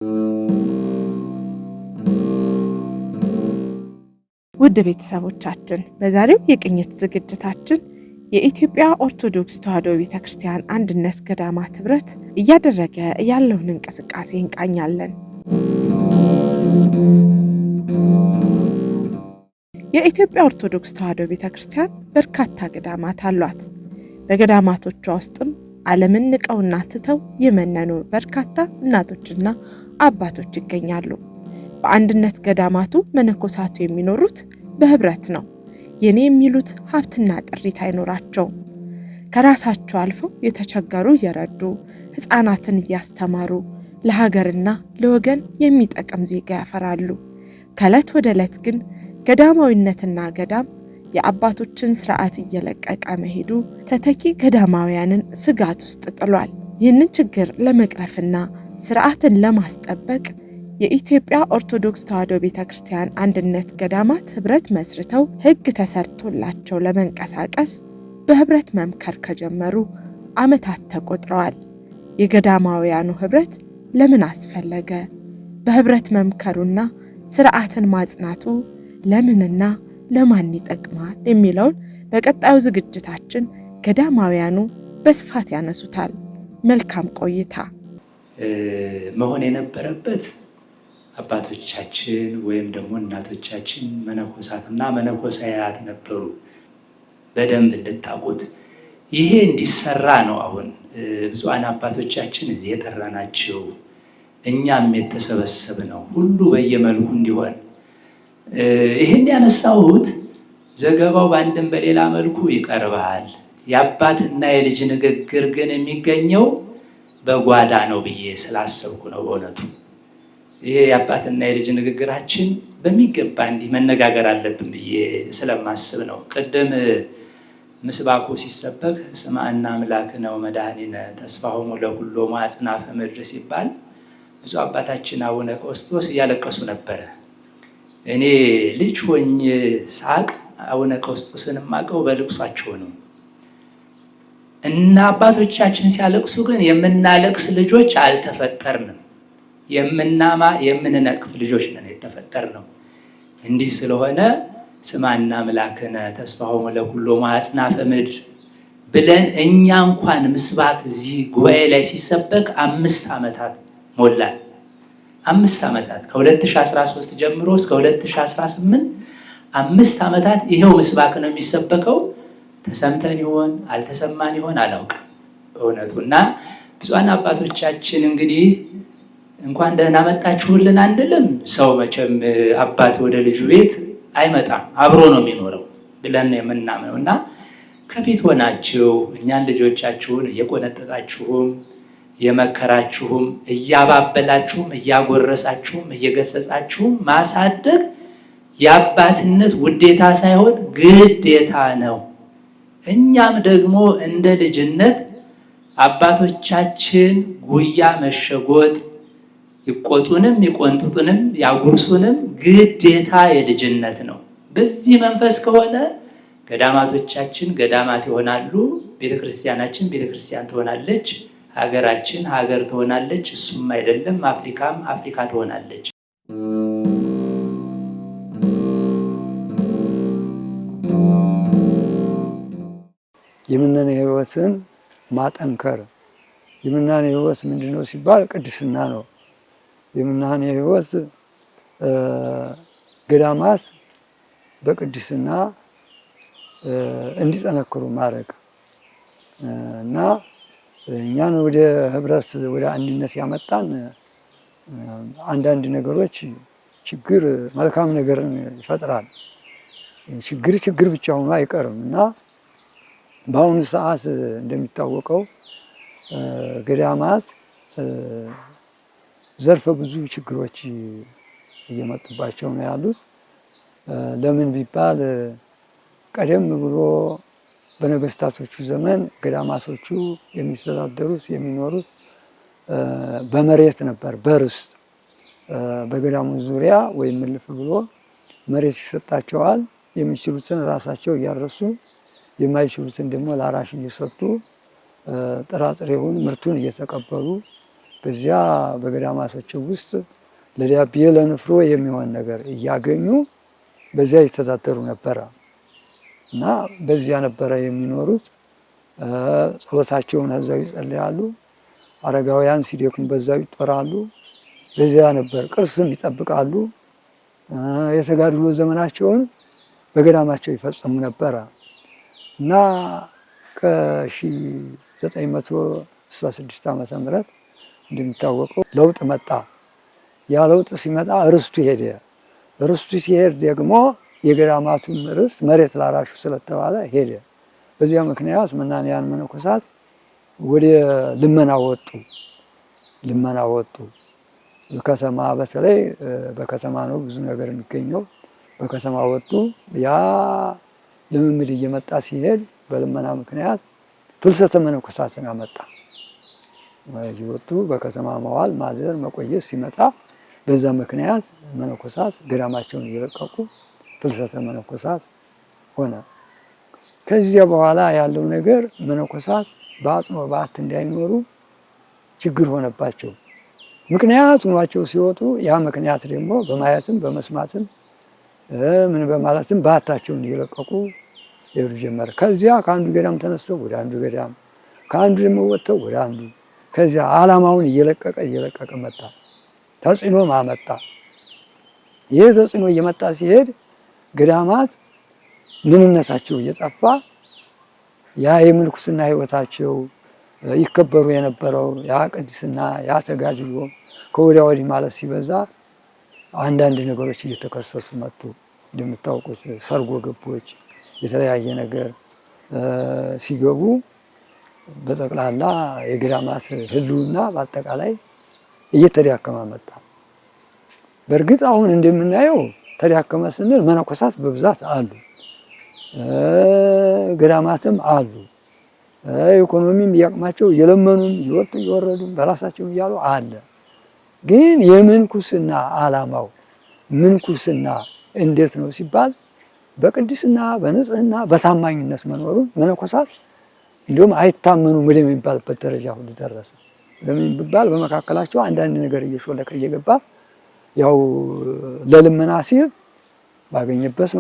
ውድ ቤተሰቦቻችን በዛሬው የቅኝት ዝግጅታችን የኢትዮጵያ ኦርቶዶክስ ተዋሕዶ ቤተክርስቲያን አንድነት ገዳማት ኅብረት እያደረገ ያለውን እንቅስቃሴ እንቃኛለን። የኢትዮጵያ ኦርቶዶክስ ተዋሕዶ ቤተክርስቲያን በርካታ ገዳማት አሏት። በገዳማቶቿ ውስጥም ዓለምን ንቀውና ትተው የመነኑ በርካታ እናቶችና አባቶች ይገኛሉ። በአንድነት ገዳማቱ መነኮሳቱ የሚኖሩት በኅብረት ነው። የኔ የሚሉት ሀብትና ጥሪት አይኖራቸውም። ከራሳቸው አልፈው የተቸገሩ እየረዱ ሕፃናትን እያስተማሩ ለሀገርና ለወገን የሚጠቅም ዜጋ ያፈራሉ። ከዕለት ወደ ዕለት ግን ገዳማዊነትና ገዳም የአባቶችን ሥርዓት እየለቀቀ መሄዱ ተተኪ ገዳማውያንን ስጋት ውስጥ ጥሏል። ይህንን ችግር ለመቅረፍና ሥርዓትን ለማስጠበቅ የኢትዮጵያ ኦርቶዶክስ ተዋሕዶ ቤተክርስቲያን አንድነት ገዳማት ኅብረት መስርተው ሕግ ተሰርቶላቸው ለመንቀሳቀስ በኅብረት መምከር ከጀመሩ ዓመታት ተቆጥረዋል። የገዳማውያኑ ኅብረት ለምን አስፈለገ? በኅብረት መምከሩና ሥርዓትን ማጽናቱ ለምንና ለማን ይጠቅማል የሚለውን በቀጣዩ ዝግጅታችን ገዳማውያኑ በስፋት ያነሱታል። መልካም ቆይታ። መሆን የነበረበት አባቶቻችን ወይም ደግሞ እናቶቻችን መነኮሳትና መነኮሳያት ነበሩ። በደንብ እንድታውቁት ይሄ እንዲሰራ ነው። አሁን ብፁዓን አባቶቻችን እዚህ የጠራናቸው እኛም የተሰበሰብነው ሁሉ በየመልኩ እንዲሆን ይህን ያነሳሁት ዘገባው በአንድም በሌላ መልኩ ይቀርባል። የአባትና የልጅ ንግግር ግን የሚገኘው በጓዳ ነው ብዬ ስላሰብኩ ነው። በእውነቱ ይሄ የአባትና የልጅ ንግግራችን በሚገባ እንዲህ መነጋገር አለብን ብዬ ስለማስብ ነው። ቅድም ምስባኩ ሲሰበክ ስምዐነ አምላክነ ወመድኃኒነ ተስፋሆሙ ለኵሎሙ አጽናፈ ምድር ሲባል ብፁዕ አባታችን አቡነ ቀውስጦስ እያለቀሱ ነበረ። እኔ ልጅ ሆኜ ሳቅ አቡነ ቀውስጦስን የማውቀው በልቅሷቸው ነው። እና አባቶቻችን ሲያለቅሱ ግን የምናለቅስ ልጆች አልተፈጠርንም። የምናማ የምንነቅፍ ልጆች ነን የተፈጠርነው። እንዲህ ስለሆነ ስምዐነ አምላክነ ተስፋሆሙ ለኵሎሙ አጽናፈ ምድር ብለን እኛ እንኳን ምስባክ እዚህ ጉባኤ ላይ ሲሰበክ 5 ዓመታት ሞላል። 5 ዓመታት ከ2013 ጀምሮ እስከ 2018 5 ዓመታት ይሄው ምስባክ ነው የሚሰበከው። ተሰምተን ይሆን አልተሰማን ይሆን አላውቅም በእውነቱ። እና ብፁዓን አባቶቻችን እንግዲህ እንኳን ደህና መጣችሁልን አንልም። ሰው መቼም አባት ወደ ልጁ ቤት አይመጣም፣ አብሮ ነው የሚኖረው ብለን ነው የምናምነው። እና ከፊት ሆናችሁ እኛን ልጆቻችሁን እየቆነጠጣችሁም የመከራችሁም እያባበላችሁም እያጎረሳችሁም እየገሰጻችሁም ማሳደግ የአባትነት ውዴታ ሳይሆን ግዴታ ነው። እኛም ደግሞ እንደ ልጅነት አባቶቻችን ጉያ መሸጎጥ ይቆጡንም ይቆንጥጡንም ያጉርሱንም ግዴታ የልጅነት ነው። በዚህ መንፈስ ከሆነ ገዳማቶቻችን ገዳማት ይሆናሉ፣ ቤተክርስቲያናችን ቤተክርስቲያን ትሆናለች፣ ሀገራችን ሀገር ትሆናለች። እሱም አይደለም አፍሪካም አፍሪካ ትሆናለች። የምናኔ ሕይወትን ማጠንከር። የምናኔ ሕይወት ምንድነው ሲባል ቅድስና ነው። የምናኔ ሕይወት ገዳማት በቅድስና እንዲጠነክሩ ማድረግ እና እኛን ወደ ኅብረት ወደ አንድነት ያመጣን አንዳንድ ነገሮች ችግር መልካም ነገርን ይፈጥራል። ችግር ብቻ ሆኖ አይቀርም እና በአሁኑ ሰዓት እንደሚታወቀው ገዳማት ዘርፈ ብዙ ችግሮች እየመጡባቸው ነው ያሉት። ለምን ቢባል ቀደም ብሎ በነገስታቶቹ ዘመን ገዳማቶቹ የሚተዳደሩት የሚኖሩት በመሬት ነበር፣ በርስት በገዳሙ ዙሪያ ወይም እልፍ ብሎ መሬት ይሰጣቸዋል። የሚችሉትን ራሳቸው እያረሱ የማይችሉትን ደግሞ ለአራሽ እየሰጡ ጥራጥሬውን ምርቱን እየተቀበሉ በዚያ በገዳማቶቸው ውስጥ ለዳቤ ለንፍሮ የሚሆን ነገር እያገኙ በዚያ ይተዳደሩ ነበረ እና በዚያ ነበረ የሚኖሩት። ጸሎታቸውን እዛው ይጸልያሉ። አረጋውያን ሲደክሙ በዛው ይጦራሉ። በዚያ ነበር ቅርስም ይጠብቃሉ። የተጋድሎ ዘመናቸውን በገዳማቸው ይፈጽሙ ነበረ እና ከ1966 ዓመተ ምህረት እንደሚታወቀው ለውጥ መጣ። ያ ለውጥ ሲመጣ ርስቱ ሄደ። ርስቱ ሲሄድ ደግሞ የገዳማቱን ርስት መሬት ላራሹ ስለተባለ ሄደ። በዚያ ምክንያት መናንያን መነኮሳት ወደ ልመና ወጡ። ከተማ በተለይ በከተማ ነው ብዙ ነገር የሚገኘው። በከተማ ወጡ። ያ ልምምድ እየመጣ ሲሄድ በልመና ምክንያት ፍልሰተ መነኮሳትን አመጣ። ወጡ በከተማ መዋል ማዘር መቆየት ሲመጣ በዛ ምክንያት መነኮሳት ገዳማቸውን እየለቀቁ ፍልሰተ መነኮሳት ሆነ። ከዚያ በኋላ ያለው ነገር መነኮሳት በአጽኖ በዓት እንዳይኖሩ ችግር ሆነባቸው። ምክንያት ሆኗቸው ሲወጡ ያ ምክንያት ደግሞ በማየትም በመስማትም ምን በማለትም በዓታቸውን እየለቀቁ ይሄዱ ጀመረ። ከዚያ ከአንዱ ገዳም ተነስተው ወደ አንዱ ገዳም፣ ከአንዱ ደግሞ ወጥተው ወደ አንዱ፣ ከዚያ ዓላማውን እየለቀቀ መጣ። ተጽዕኖም አመጣ። ይህ ተጽዕኖ እየመጣ ሲሄድ ገዳማት ምንነታቸው እየጠፋ ያ የምንኩስና ሕይወታቸው ይከበሩ የነበረው ያ ቅድስና ያ ተጋድሎ ከወዲያ ወዲህ ማለት ሲበዛ አንዳንድ ነገሮች እየተከሰቱ መጡ። እንደምታውቁት ሰርጎ ገቦች የተለያየ ነገር ሲገቡ በጠቅላላ የገዳማት ሕልውና በአጠቃላይ እየተዳከመ መጣ። በእርግጥ አሁን እንደምናየው ተዳከመ ስንል መነኮሳት በብዛት አሉ፣ ገዳማትም አሉ። ኢኮኖሚም እያቅማቸው እየለመኑም እየወጡ እየወረዱም በራሳቸው እያሉ አለ። ግን የምንኩስና ዓላማው ምንኩስና እንዴት ነው ሲባል በቅድስና በንጽህና በታማኝነት መኖሩን መነኮሳት እንዲሁም አይታመኑም ወደሚባልበት ደረጃ ሁሉ ደረሰ። ለምን ቢባል በመካከላቸው አንዳንድ ነገር እየሾለከ እየገባ ያው ለልመና ሲል ባገኘበት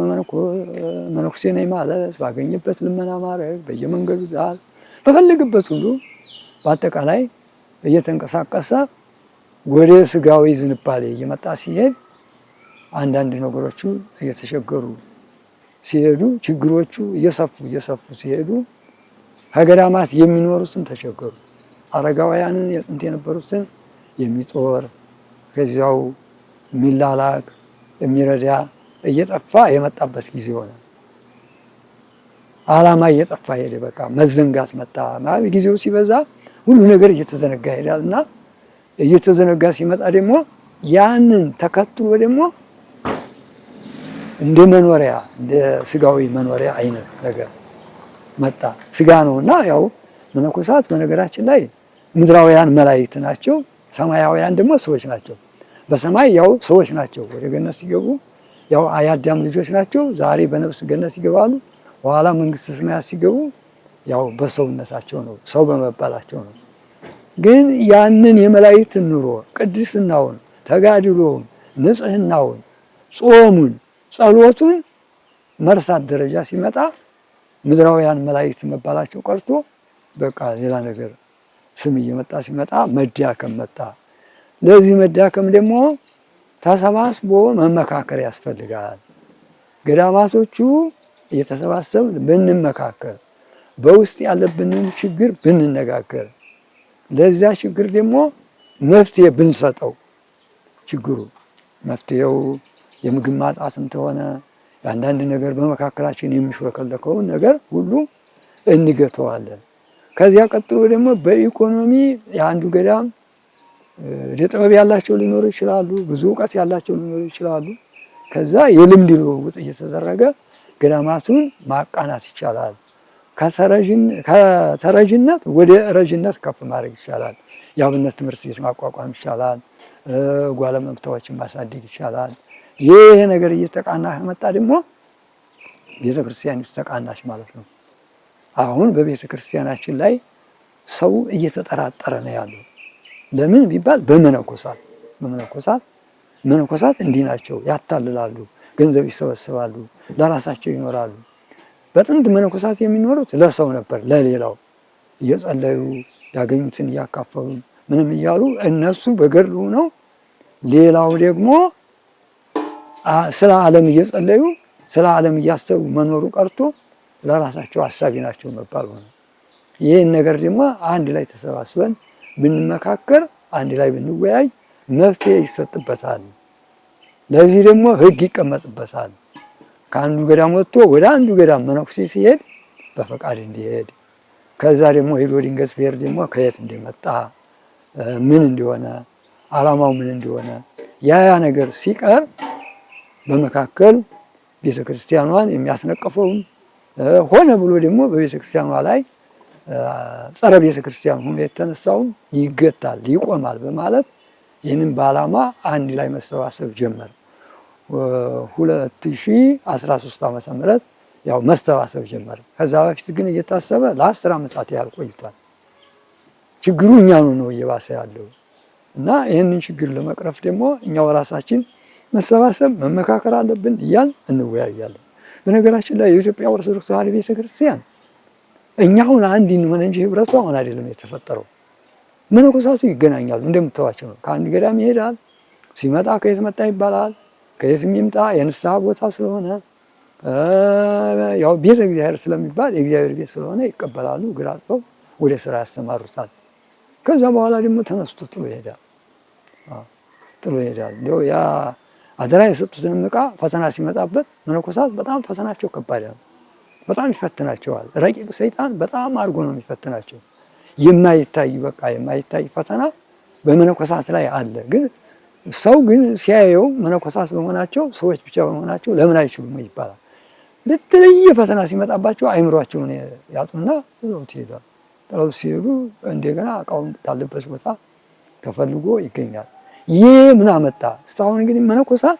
መነኩሴ ነኝ ማለት ባገኘበት ልመና ማድረግ በየመንገዱ ዛል በፈለገበት ሁሉ በአጠቃላይ እየተንቀሳቀሰ ወደ ስጋዊ ዝንባሌ እየመጣ ሲሄድ አንዳንድ ነገሮቹ እየተቸገሩ ሲሄዱ ችግሮቹ እየሰፉ ሲሄዱ ከገዳማት የሚኖሩትን ተቸገሩ። አረጋውያንን የጥንት የነበሩትን የሚጦር ከዚያው የሚላላክ የሚረዳ እየጠፋ የመጣበት ጊዜ ሆነ። ዓላማ እየጠፋ ሄደ። በቃ መዘንጋት መጣ። ጊዜው ሲበዛ ሁሉ ነገር እየተዘነጋ ይሄዳል እና እየተዘነጋ ሲመጣ ደግሞ ያንን ተከትሎ ደግሞ እንደ መኖሪያ እንደ ስጋዊ መኖሪያ አይነት ነገር መጣ። ስጋ ነውና ያው መነኮሳት በነገራችን ላይ ምድራውያን መላእክት ናቸው፣ ሰማያውያን ደግሞ ሰዎች ናቸው። በሰማይ ያው ሰዎች ናቸው። ወደ ገነት ሲገቡ ያው የአዳም ልጆች ናቸው። ዛሬ በነፍስ ገነት ይገባሉ። በኋላ መንግስተ ሰማያት ሲገቡ ያው በሰውነታቸው ነው፣ ሰው በመባላቸው ነው። ግን ያንን የመላእክትን ኑሮ ቅድስናውን፣ ተጋድሎውን፣ ንጽህናውን፣ ጾሙን፣ ጸሎቱን መርሳት ደረጃ ሲመጣ ምድራውያን መላእክት መባላቸው ቀርቶ በቃ ሌላ ነገር ስም እየመጣ ሲመጣ መዳከም መጣ። ለዚህ መዳከም ደግሞ ተሰባስቦ መመካከር ያስፈልጋል። ገዳማቶቹ እየተሰባሰብን ብንመካከር፣ በውስጥ ያለብንን ችግር ብንነጋገር፣ ለዚያ ችግር ደግሞ መፍትሄ ብንሰጠው፣ ችግሩ መፍትሄው የምግብ ማጣትም ተሆነ የአንዳንድ ነገር በመካከላችን የሚሾለከለከውን ነገር ሁሉ እንገተዋለን። ከዚያ ቀጥሎ ደግሞ በኢኮኖሚ የአንዱ ገዳም ጥበብ ያላቸው ሊኖሩ ይችላሉ፣ ብዙ እውቀት ያላቸው ሊኖሩ ይችላሉ። ከዛ የልምድ ልውውጥ እየተደረገ ገዳማቱን ማቃናት ይቻላል። ከተረጅነት ወደ ረጅነት ከፍ ማድረግ ይቻላል። የአብነት ትምህርት ቤት ማቋቋም ይቻላል። ጓለ መምታዎችን ማሳደግ ይቻላል። ይህ ነገር እየተቃና መጣ ደግሞ ቤተ ክርስቲያን ተቃናች ማለት ነው። አሁን በቤተ ክርስቲያናችን ላይ ሰው እየተጠራጠረ ነው ያለው። ለምን ቢባል መነኮሳት እንዲህ ናቸው፣ ያታልላሉ፣ ገንዘብ ይሰበስባሉ፣ ለራሳቸው ይኖራሉ። በጥንት መነኮሳት የሚኖሩት ለሰው ነበር፣ ለሌላው እየጸለዩ ያገኙትን እያካፈሉ ምንም እያሉ እነሱ በገድሉ ነው። ሌላው ደግሞ ስለ ዓለም እየጸለዩ ስለ ዓለም እያሰቡ መኖሩ ቀርቶ ለራሳቸው አሳቢ ናቸው መባል ሆነ። ይህን ነገር ደግሞ አንድ ላይ ተሰባስበን ብንመካከር፣ አንድ ላይ ብንወያይ መፍትሄ ይሰጥበታል። ለዚህ ደግሞ ሕግ ይቀመጥበታል። ከአንዱ ገዳም ወጥቶ ወደ አንዱ ገዳም መነኩሴ ሲሄድ በፈቃድ እንዲሄድ፣ ከዛ ደግሞ ሄዶ ድንገት ብሔር ደግሞ ከየት እንደመጣ ምን እንደሆነ ዓላማው ምን እንደሆነ ያ ነገር ሲቀር በመካከል ቤተ ክርስቲያኗን የሚያስነቅፈውን ሆነ ብሎ ደግሞ በቤተ ክርስቲያኗ ላይ ጸረ ቤተ ክርስቲያን ሆኖ የተነሳውን ይገታል፣ ይቆማል በማለት ይህንን በዓላማ አንድ ላይ መሰባሰብ ጀመር። 2013 ዓመተ ምህረት ያው መሰባሰብ ጀመር። ከዛ በፊት ግን እየታሰበ ለ10 ዓመታት ያህል ቆይቷል። ችግሩ እኛኑ ነው እየባሰ ያለው እና ይህንን ችግር ለመቅረፍ ደግሞ እኛው ራሳችን መሰባሰብ መመካከር አለብን እያል እንወያያለን። በነገራችን ላይ የኢትዮጵያ ኦርቶዶክስ ተዋሕዶ ቤተክርስቲያን እኛ አሁን አንድ እንሆን እንጂ ህብረቱ አሁን አይደለም የተፈጠረው። መነኮሳቱ ይገናኛሉ፣ እንደምታዋቸው ነው። ከአንድ ገዳም ይሄዳል፣ ሲመጣ ከየት መጣ ይባላል። ከየት የሚምጣ የንስሐ ቦታ ስለሆነ ያው ቤተ እግዚአብሔር ስለሚባል የእግዚአብሔር ቤት ስለሆነ ይቀበላሉ፣ እግር አጥበው ወደ ስራ ያስተማሩታል። ከዛ በኋላ ደግሞ ተነስቶ ጥሎ ይሄዳል። እንዲያው ያ አደራ የሰጡትንም ዕቃ ፈተና ሲመጣበት መነኮሳት በጣም ፈተናቸው ከባድ ነው። በጣም ይፈትናቸዋል። ረቂቅ ሰይጣን በጣም አድርጎ ነው የሚፈትናቸው። የማይታይ ፈተና በመነኮሳት ላይ አለ። ግን ሰው ግን ሲያየው መነኮሳት በመሆናቸው ሰዎች ብቻ በመሆናቸው ለምን አይችሉም ይባላል። በተለየ ፈተና ሲመጣባቸው አይምሯቸውን ያጡና ጥለውት ይሄዳል። ጥለውት ሲሄዱ እንደገና እቃውን ካለበት ቦታ ተፈልጎ ይገኛል። ይህ ምን አመጣ? እስካሁን እንግዲህ መነኮሳት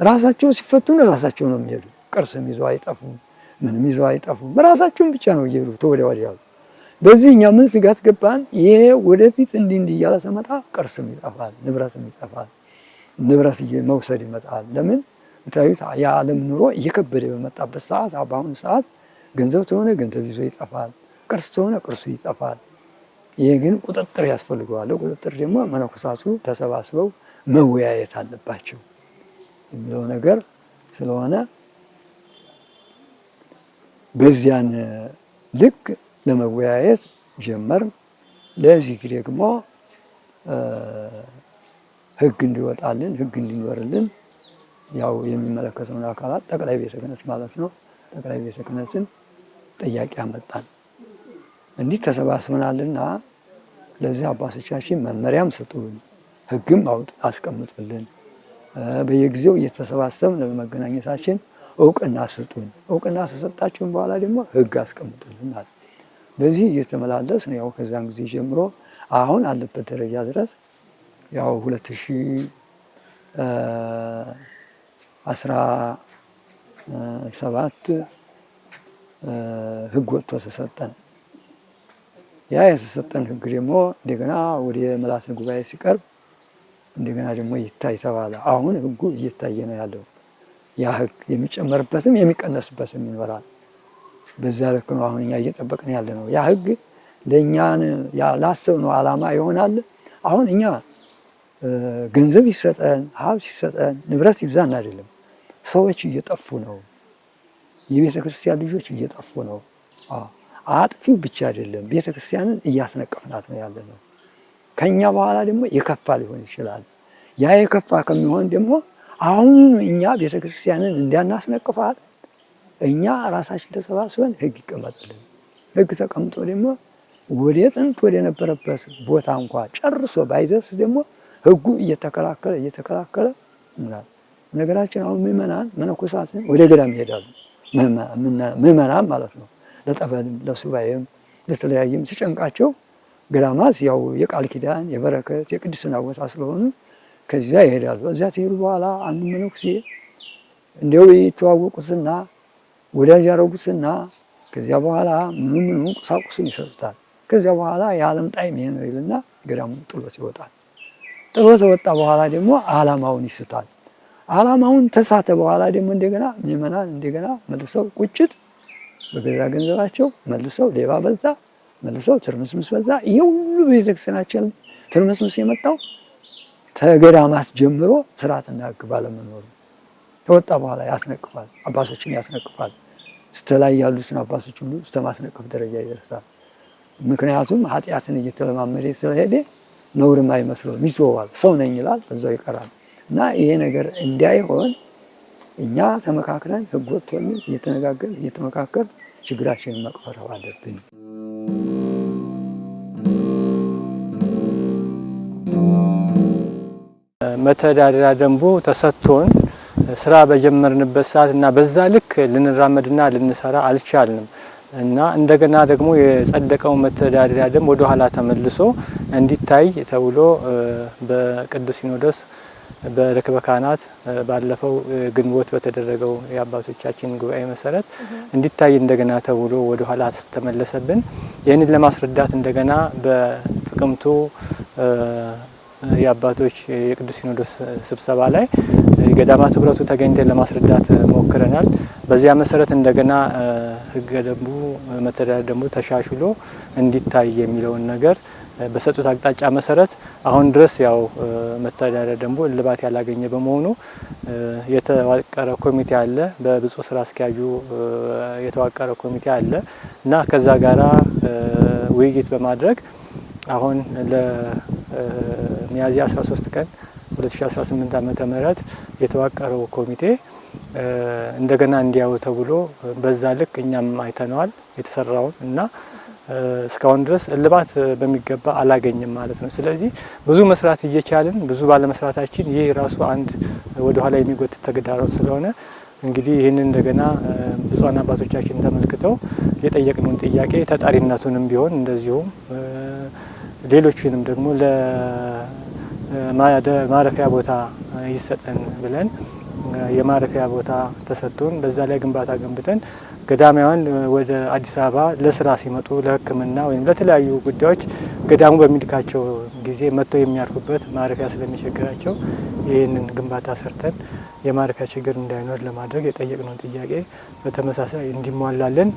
ራሳቸው ሲፈቱን ራሳቸው ነው የሚሄዱ። ቅርስም ይዘው አይጠፉም፣ ምንም ይዘው አይጠፉም። በራሳቸውን ብቻ ነው እየሄዱ ተወዲያ ወዲያ ያሉ። በዚህ እኛ ምን ስጋት ገባን? ይሄ ወደፊት እንዲህ እያለ ተመጣ ቅርስም ይጠፋል፣ ንብረትም ይጠፋል፣ ንብረት መውሰድ ይመጣል። ለምን ታዩት? የዓለም ኑሮ እየከበደ በመጣበት ሰዓት በአሁኑ ሰዓት ገንዘብ ተሆነ ገንዘብ ይዞ ይጠፋል፣ ቅርስ ተሆነ ቅርሱ ይጠፋል። ይሄ ግን ቁጥጥር ያስፈልገዋል። ቁጥጥር ደግሞ መነኮሳቱ ተሰባስበው መወያየት አለባቸው የሚለው ነገር ስለሆነ በዚያን ልክ ለመወያየት ጀመር። ለዚህ ደግሞ ሕግ እንዲወጣልን ሕግ እንዲኖርልን ያው የሚመለከተውን አካላት ጠቅላይ ቤተ ክህነት ማለት ነው። ጠቅላይ ቤተ ክህነትን ጥያቄ አመጣን። እንዲህ ተሰባስበናልና ለዚህ አባቶቻችን መመሪያም ስጡን፣ ሕግም አስቀምጡልን፣ በየጊዜው እየተሰባሰብን ለመገናኘታችን እውቅና ስጡን። እውቅና ተሰጣችሁን በኋላ ደግሞ ሕግ አስቀምጡልን ማለት በዚህ እየተመላለስ ነው። ያው ከዛን ጊዜ ጀምሮ አሁን አለበት ደረጃ ድረስ ያው 2017 ሕግ ወጥቶ ተሰጠን። ያ የተሰጠን ሕግ ደግሞ እንደገና ወደ ምልዓተ ጉባኤ ሲቀርብ እንደገና ደግሞ ይታይ ተባለ። አሁን ሕጉ እየታየ ነው ያለው። ያ ሕግ የሚጨመርበትም የሚቀነስበትም ይኖራል። በዛ ልክ ነው አሁን እኛ እየጠበቅን ያለ ነው። ያ ሕግ ለእኛን ላሰብነው ዓላማ ይሆናል። አሁን እኛ ገንዘብ ይሰጠን፣ ሀብት ይሰጠን፣ ንብረት ይብዛን አይደለም። ሰዎች እየጠፉ ነው። የቤተ ክርስቲያን ልጆች እየጠፉ ነው። አጥፊው ብቻ አይደለም፣ ቤተ ክርስቲያንን እያስነቀፍናት ነው ያለ ነው። ከኛ በኋላ ደግሞ የከፋ ሊሆን ይችላል። ያ የከፋ ከሚሆን ደግሞ አሁን እኛ ቤተ ክርስቲያንን እንዳናስነቅፋት እኛ ራሳችን ተሰባስበን ሕግ ይቀመጥልን። ሕግ ተቀምጦ ደግሞ ወደ ጥንት ወደ ነበረበት ቦታ እንኳ ጨርሶ ባይደርስ ደግሞ ሕጉ እየተከላከለ ነገራችን አሁን ምእመናን መነኮሳትን ወደ ገዳም ይሄዳሉ። ምእመናን ማለት ነው። ለጠበልም ለሱባኤም ለተለያየም ሲጨንቃቸው ገዳማት ያው የቃል ኪዳን የበረከት የቅድስና ቦታ ስለሆኑ ከዚያ ይሄዳሉ። እዚያ ሲሄዱ በኋላ አንዱ መነኩሴ እንዲያው የተዋወቁትና ወዳጅ ያደረጉትና ከዚያ በኋላ ምኑ ቁሳቁስም ይሰጡታል። ከዚያ በኋላ የዓለም ጣዕም ይሄ ነው ይልና ገዳሙን ጥሎት ይወጣል። ጥሎ ተወጣ በኋላ ደግሞ ዓላማውን ይስታል። ዓላማውን ተሳተ በኋላ ደግሞ እንደገና ምእመናን እንደገና መልሰው ቁጭት በገዛ ገንዘባቸው መልሰው ሌባ በዛ፣ መልሰው ትርምስምስ በዛ። ይሄ ሁሉ ቤተክርስቲያናችን ትርምስምስ የመጣው ተገዳማት ጀምሮ ስርዓትና ሕግ ባለመኖሩ ከወጣ በኋላ ያስነቅፋል፣ አባቶችን ያስነቅፋል። ስተላይ ያሉትን አባቶች ሁሉ እስከማስነቀፍ ደረጃ ይደርሳል። ምክንያቱም ኃጢአትን እየተለማመደ ስለሄደ ነውርም አይመስለውም፣ ይተዋል። ሰው ነኝ ይላል፣ በዛው ይቀራል። እና ይሄ ነገር እንዳይሆን እኛ ተመካክረን ሕግ ወጥቶልን እየተመካከር ችግራችንን መቅረፍ አለብን። መተዳደሪያ ደንቡ ተሰጥቶን ስራ በጀመርንበት ሰዓት እና በዛ ልክ ልንራመድና ልንሰራ አልቻልንም እና እንደገና ደግሞ የጸደቀው መተዳደሪያ ደንብ ወደ ኋላ ተመልሶ እንዲታይ ተብሎ በቅዱስ ሲኖዶስ በርክበ ካህናት ባለፈው ግንቦት በተደረገው የአባቶቻችን ጉባኤ መሰረት እንዲታይ እንደገና ተብሎ ወደ ኋላ ተመለሰብን። ይህንን ለማስረዳት እንደገና በጥቅምቱ የአባቶች የቅዱስ ሲኖዶስ ስብሰባ ላይ የገዳማት ህብረቱ ተገኝተን ለማስረዳት ሞክረናል። በዚያ መሰረት እንደገና ህገ ደንቡ መተዳደሪያ ደንቡ ተሻሽሎ እንዲታይ የሚለውን ነገር በሰጡት አቅጣጫ መሰረት አሁን ድረስ ያው መተዳደሪያ ደንቡ እልባት ያላገኘ በመሆኑ የተዋቀረ ኮሚቴ አለ። በብፁዕ ስራ አስኪያጁ የተዋቀረ ኮሚቴ አለ እና ከዛ ጋራ ውይይት በማድረግ አሁን ለሚያዝያ 13 ቀን 2018 ዓመተ ምህረት የተዋቀረው ኮሚቴ እንደገና እንዲያው ተብሎ በዛ ልክ እኛም አይተነዋል የተሰራውን እና እስካሁን ድረስ እልባት በሚገባ አላገኘም ማለት ነው። ስለዚህ ብዙ መስራት እየቻልን ብዙ ባለመስራታችን ይሄ ራሱ አንድ ወደ ኋላ የሚጎትት ተግዳሮት ስለሆነ እንግዲህ ይህንን እንደገና ብፁዓን አባቶቻችን ተመልክተው የጠየቅነውን ጥያቄ ተጣሪነቱንም ቢሆን እንደዚሁም ሌሎችንም ደግሞ ለማረፊያ ቦታ ይሰጠን ብለን የማረፊያ ቦታ ተሰጥቶን በዛ ላይ ግንባታ ገንብተን ገዳማውያን ወደ አዲስ አበባ ለስራ ሲመጡ ለሕክምና ወይም ለተለያዩ ጉዳዮች ገዳሙ በሚልካቸው ጊዜ መጥተው የሚያርፉበት ማረፊያ ስለሚቸግራቸው ይህንን ግንባታ ሰርተን የማረፊያ ችግር እንዳይኖር ለማድረግ የጠየቅነውን ጥያቄ በተመሳሳይ እንዲሟላልን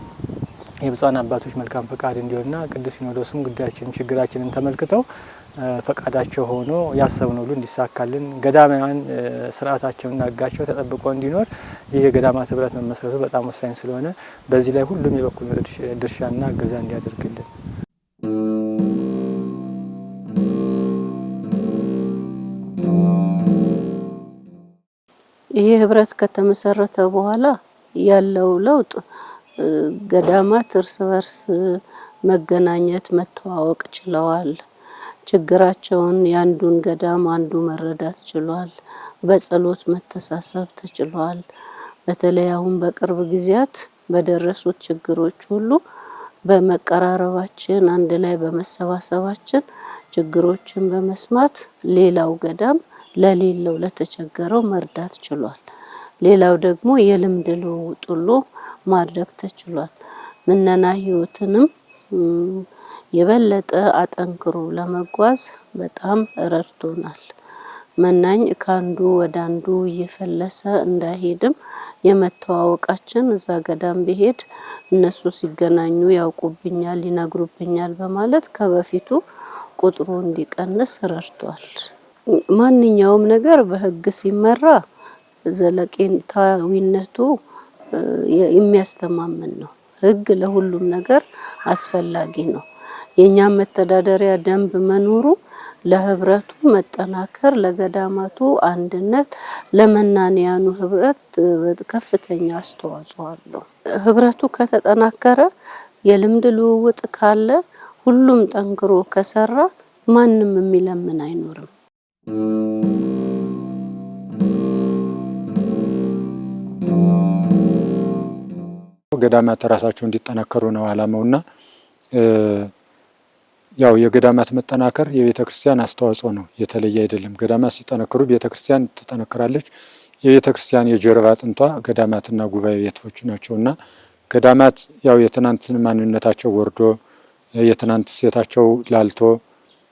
የብፁዓን አባቶች መልካም ፈቃድ እንዲሆንና ቅዱስ ሲኖዶስም ጉዳያችንን ችግራችንን ተመልክተው ፈቃዳቸው ሆኖ ያሰብነው ሁሉ እንዲሳካልን ገዳማውያን ስርዓታቸውና ሕጋቸው ተጠብቆ እንዲኖር ይህ የገዳማት ህብረት መመስረቱ በጣም ወሳኝ ስለሆነ በዚህ ላይ ሁሉም የበኩል ድርሻና እገዛ እንዲያደርግልን። ይህ ህብረት ከተመሰረተ በኋላ ያለው ለውጥ ገዳማት እርስ በርስ መገናኘት መተዋወቅ ችለዋል። ችግራቸውን ያንዱን ገዳም አንዱ መረዳት ችሏል። በጸሎት መተሳሰብ ተችሏል። በተለይ አሁን በቅርብ ጊዜያት በደረሱት ችግሮች ሁሉ በመቀራረባችን አንድ ላይ በመሰባሰባችን ችግሮችን በመስማት ሌላው ገዳም ለሌለው ለተቸገረው መርዳት ችሏል። ሌላው ደግሞ የልምድ ልውውጥ ሁሉ ማድረግ ተችሏል። ምነና ህይወትንም የበለጠ አጠንክሮ ለመጓዝ በጣም ረድቶናል። መናኝ ካንዱ ወደ አንዱ እየፈለሰ እንዳይሄድም የመተዋወቃችን እዛ ገዳም ቢሄድ እነሱ ሲገናኙ ያውቁብኛል ይነግሩብኛል በማለት ከበፊቱ ቁጥሩ እንዲቀንስ ረድቷል። ማንኛውም ነገር በህግ ሲመራ ዘለቄታዊነቱ የሚያስተማምን ነው። ህግ ለሁሉም ነገር አስፈላጊ ነው። የኛ መተዳደሪያ ደንብ መኖሩ ለህብረቱ መጠናከር፣ ለገዳማቱ አንድነት፣ ለመናንያኑ ህብረት ከፍተኛ አስተዋጽኦ አለው። ህብረቱ ከተጠናከረ የልምድ ልውውጥ ካለ ሁሉም ጠንክሮ ከሰራ ማንም የሚለምን አይኖርም። ገዳማት ራሳቸው እንዲጠናከሩ ነው ዓላማውና ያው የገዳማት መጠናከር የቤተ ክርስቲያን አስተዋጽኦ ነው፣ የተለየ አይደለም። ገዳማት ሲጠነክሩ ቤተ ክርስቲያን ትጠነክራለች። የቤተ ክርስቲያን የጀርባ አጥንቷ ገዳማትና ጉባኤ ቤቶች ናቸውና ገዳማት ያው የትናንትን ማንነታቸው ወርዶ የትናንት ሴታቸው ላልቶ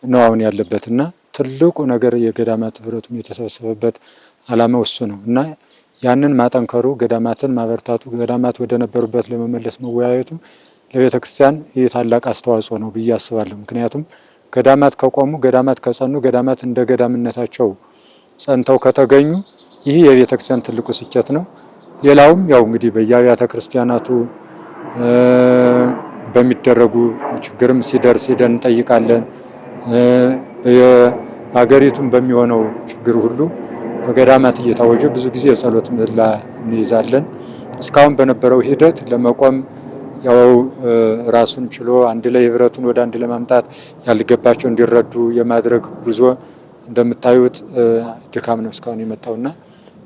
ነው አሁን ያለበትና ትልቁ ነገር የገዳማት ህብረቱም የተሰበሰበበት ዓላማው እሱ ነው እና ያንን ማጠንከሩ፣ ገዳማትን ማበርታቱ፣ ገዳማት ወደ ነበሩበት ለመመለስ መወያየቱ ለቤተ ክርስቲያን ይህ ታላቅ አስተዋጽኦ ነው ብዬ አስባለሁ። ምክንያቱም ገዳማት ከቆሙ፣ ገዳማት ከጸኑ፣ ገዳማት እንደ ገዳምነታቸው ጸንተው ከተገኙ ይህ የቤተ ክርስቲያን ትልቁ ስኬት ነው። ሌላውም ያው እንግዲህ በየአብያተ ክርስቲያናቱ በሚደረጉ ችግርም ሲደርስ ሄደን እንጠይቃለን። በሀገሪቱም በሚሆነው ችግር ሁሉ በገዳማት እየታወጀ ብዙ ጊዜ የጸሎት ምህላ እንይዛለን። እስካሁን በነበረው ሂደት ለመቆም ያው ራሱን ችሎ አንድ ላይ ህብረቱን ወደ አንድ ለማምጣት ያልገባቸው እንዲረዱ የማድረግ ጉዞ እንደምታዩት ድካም ነው እስካሁን የመጣውና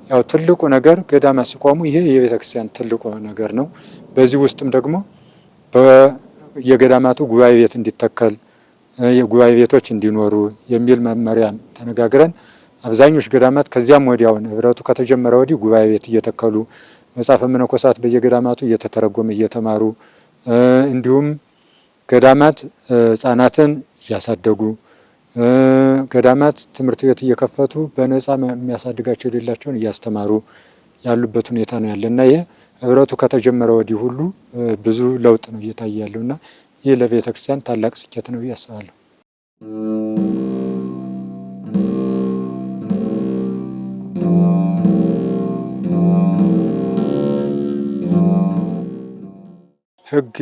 ያው ትልቁ ነገር ገዳማት ሲቆሙ ይሄ የቤተ ክርስቲያን ትልቁ ነገር ነው። በዚህ ውስጥም ደግሞ የገዳማቱ ጉባኤ ቤት እንዲተከል የጉባኤ ቤቶች እንዲኖሩ የሚል መመሪያ ተነጋግረን አብዛኞቹ ገዳማት ከዚያም ወዲያውን ህብረቱ ከተጀመረ ወዲህ ጉባኤ ቤት እየተከሉ መጽሐፈ መነኮሳት በየገዳማቱ እየተተረጎመ እየተማሩ እንዲሁም ገዳማት ህጻናትን እያሳደጉ ገዳማት ትምህርት ቤት እየከፈቱ በነፃ የሚያሳድጋቸው የሌላቸውን እያስተማሩ ያሉበት ሁኔታ ነው ያለና ይሄ ህብረቱ ከተጀመረ ወዲህ ሁሉ ብዙ ለውጥ ነው እየታየ ያለውና ይህ ለቤተ ክርስቲያን ታላቅ ስኬት ነው ያስባለሁ። ህግ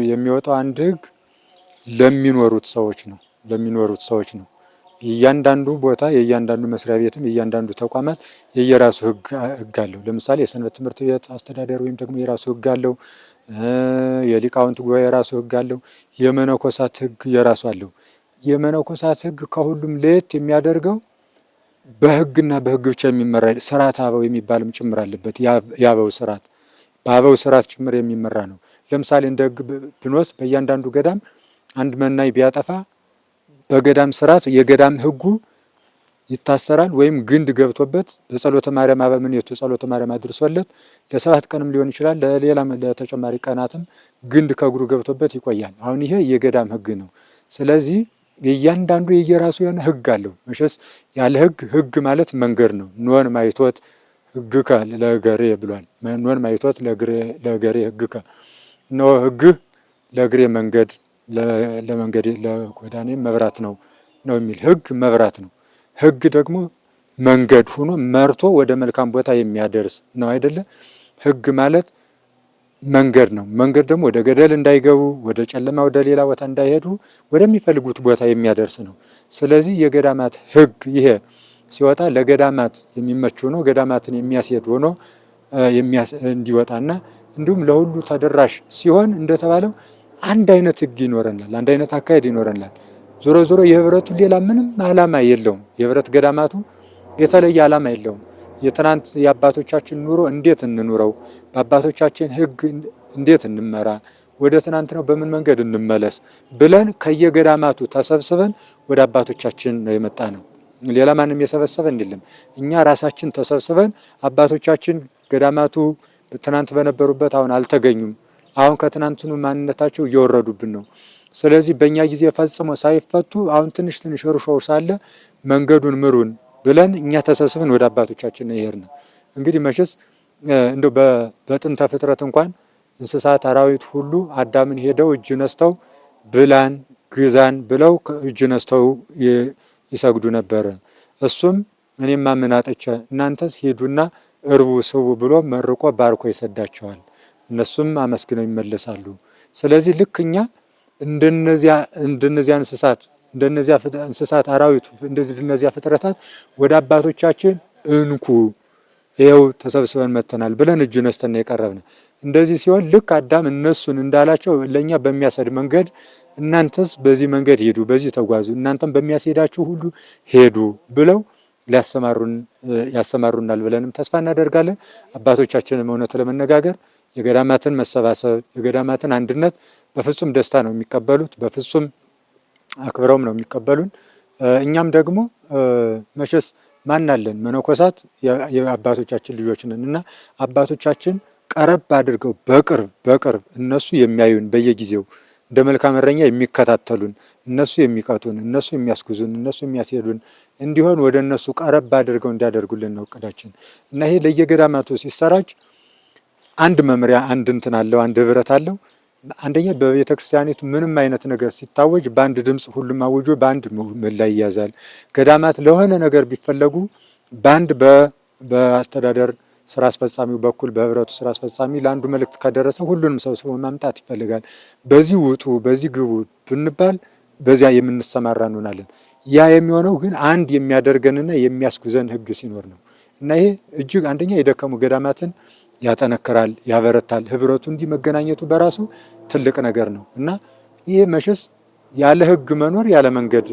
የሚወጣው አንድ ህግ ለሚኖሩት ሰዎች ነው። እያንዳንዱ ቦታ የእያንዳንዱ መስሪያ ቤትም የእያንዳንዱ ተቋማት የየራሱ ህግ አለው። ለምሳሌ የሰንበት ትምህርት ቤት አስተዳደር ወይም ደግሞ የራሱ ህግ አለው። የሊቃውንት ጉባኤ የራሱ ህግ አለው። የመነኮሳት ህግ የራሱ አለው። የመነኮሳት ህግ ከሁሉም ለየት የሚያደርገው በህግና በህግ ብቻ የሚመራ ስርዓት አበው የሚባልም ጭምር አለበት። የአበው ስርዓት በአበው ስርዓት ጭምር የሚመራ ነው። ለምሳሌ እንደ ህግ ብንወስድ በእያንዳንዱ ገዳም አንድ መናኝ ቢያጠፋ በገዳም ስርዓት የገዳም ህጉ ይታሰራል ወይም ግንድ ገብቶበት በጸሎተ ማርያም አበምኔቱ ጸሎተ ማርያም አድርሶለት ለ7 ቀንም ሊሆን ይችላል ለሌላም ለተጨማሪ ቀናትም ግንድ ከእግሩ ገብቶበት ይቆያል። አሁን ይሄ የገዳም ህግ ነው። ስለዚህ እያንዳንዱ የየራሱ የሆነ ህግ አለው። መቼስ ያለ ህግ ማለት መንገድ ነው። ኖን ማይቶት ህግከ ለእገሬ ብሏል። ኖን ማይቶት ለእገሬ ህግከ ነው። ህግህ ለእግሬ መንገድ ለመንገድ ለጎዳኔ መብራት ነው የሚል ህግ መብራት ነው። ህግ ደግሞ መንገድ ሆኖ መርቶ ወደ መልካም ቦታ የሚያደርስ ነው አይደለ? ህግ ማለት መንገድ ነው። መንገድ ደግሞ ወደ ገደል እንዳይገቡ፣ ወደ ጨለማ፣ ወደ ሌላ ቦታ እንዳይሄዱ ወደሚፈልጉት ቦታ የሚያደርስ ነው። ስለዚህ የገዳማት ህግ ይሄ ሲወጣ ለገዳማት የሚመች ሆኖ ገዳማትን የሚያስሄድ ሆኖ እንዲወጣና እንዲሁም ለሁሉ ተደራሽ ሲሆን እንደተባለው አንድ አይነት ህግ ይኖረናል፣ አንድ አይነት አካሄድ ይኖረናል። ዞሮ ዞሮ የህብረቱ ሌላ ምንም ዓላማ የለውም። የህብረት ገዳማቱ የተለየ ዓላማ የለውም። የትናንት የአባቶቻችን ኑሮ እንዴት እንኑረው፣ በአባቶቻችን ህግ እንዴት እንመራ፣ ወደ ትናንት ነው በምን መንገድ እንመለስ ብለን ከየገዳማቱ ተሰብስበን ወደ አባቶቻችን ነው የመጣ ነው። ሌላ ማንም የሰበሰበን የለም። እኛ ራሳችን ተሰብስበን አባቶቻችን ገዳማቱ ትናንት በነበሩበት አሁን አልተገኙም። አሁን ከትናንትኑ ማንነታቸው እየወረዱብን ነው። ስለዚህ በእኛ ጊዜ ፈጽሞ ሳይፈቱ አሁን ትንሽ እርሾው ሳለ መንገዱን ምሩን ብለን እኛ ተሰብስበን ወደ አባቶቻችን ነው የሄድነው። እንግዲህ መቼስ እንደው በጥንተ ፍጥረት እንኳን እንስሳት አራዊት ሁሉ አዳምን ሄደው እጅ ነስተው ብላን ግዛን ብለው እጅ ነስተው ይሰግዱ ነበረ። እሱም እኔማ ምን አጥቼ እናንተስ ሂዱና እርቡ ስቡ ብሎ መርቆ ባርኮ ይሰዳቸዋል። እነሱም አመስግነው ይመለሳሉ። ስለዚህ ልክ እኛ እንደነዚያ እንስሳት አራዊት እንደነዚያ ፍጥረታት ወደ አባቶቻችን እንኩ ይኸው ተሰብስበን መተናል ብለን እጅ ነስተን የቀረብን። እንደዚህ ሲሆን ልክ አዳም እነሱን እንዳላቸው ለእኛ በሚያሰድ መንገድ እናንተስ በዚህ መንገድ ሄዱ፣ በዚህ ተጓዙ፣ እናንተም በሚያስሄዳችሁ ሁሉ ሄዱ ብለው ያሰማሩናል ብለንም ተስፋ እናደርጋለን። አባቶቻችንም እውነት ለመነጋገር የገዳማትን መሰባሰብ የገዳማትን አንድነት በፍጹም ደስታ ነው የሚቀበሉት፣ በፍጹም አክብረውም ነው የሚቀበሉን። እኛም ደግሞ መቼስ ማናለን መነኮሳት የአባቶቻችን ልጆች ነን እና አባቶቻችን ቀረብ አድርገው በቅርብ እነሱ የሚያዩን በየጊዜው እንደ መልካም እረኛ የሚከታተሉን፣ እነሱ የሚቀጡን፣ እነሱ የሚያስጉዙን፣ እነሱ የሚያስሄዱን እንዲሆን ወደ እነሱ ቀረብ አድርገው እንዲያደርጉልን ነው እቅዳችን እና ይሄ ለየገዳማቱ ሲሰራጭ አንድ መምሪያ አንድ እንትን አለው፣ አንድ ህብረት አለው። አንደኛ በቤተ ክርስቲያኒቱ ምንም አይነት ነገር ሲታወጅ በአንድ ድምፅ ሁሉም አውጆ በአንድ ምህላ ይያዛል። ገዳማት ለሆነ ነገር ቢፈለጉ በአንድ በአስተዳደር ስራ አስፈጻሚው በኩል በህብረቱ ስራ አስፈጻሚ ለአንዱ መልእክት ከደረሰ ሁሉንም ሰብስቦ ማምጣት ይፈልጋል። በዚህ ውጡ፣ በዚህ ግቡ ብንባል በዚያ የምንሰማራ እንሆናለን። ያ የሚሆነው ግን አንድ የሚያደርገንና የሚያስጉዘን ህግ ሲኖር ነው እና ይሄ እጅግ አንደኛ የደከሙ ገዳማትን ያጠነክራል፣ ያበረታል። ህብረቱ እንዲህ መገናኘቱ በራሱ ትልቅ ነገር ነው እና ይሄ መቼስ ያለ ህግ መኖር ያለ መንገድ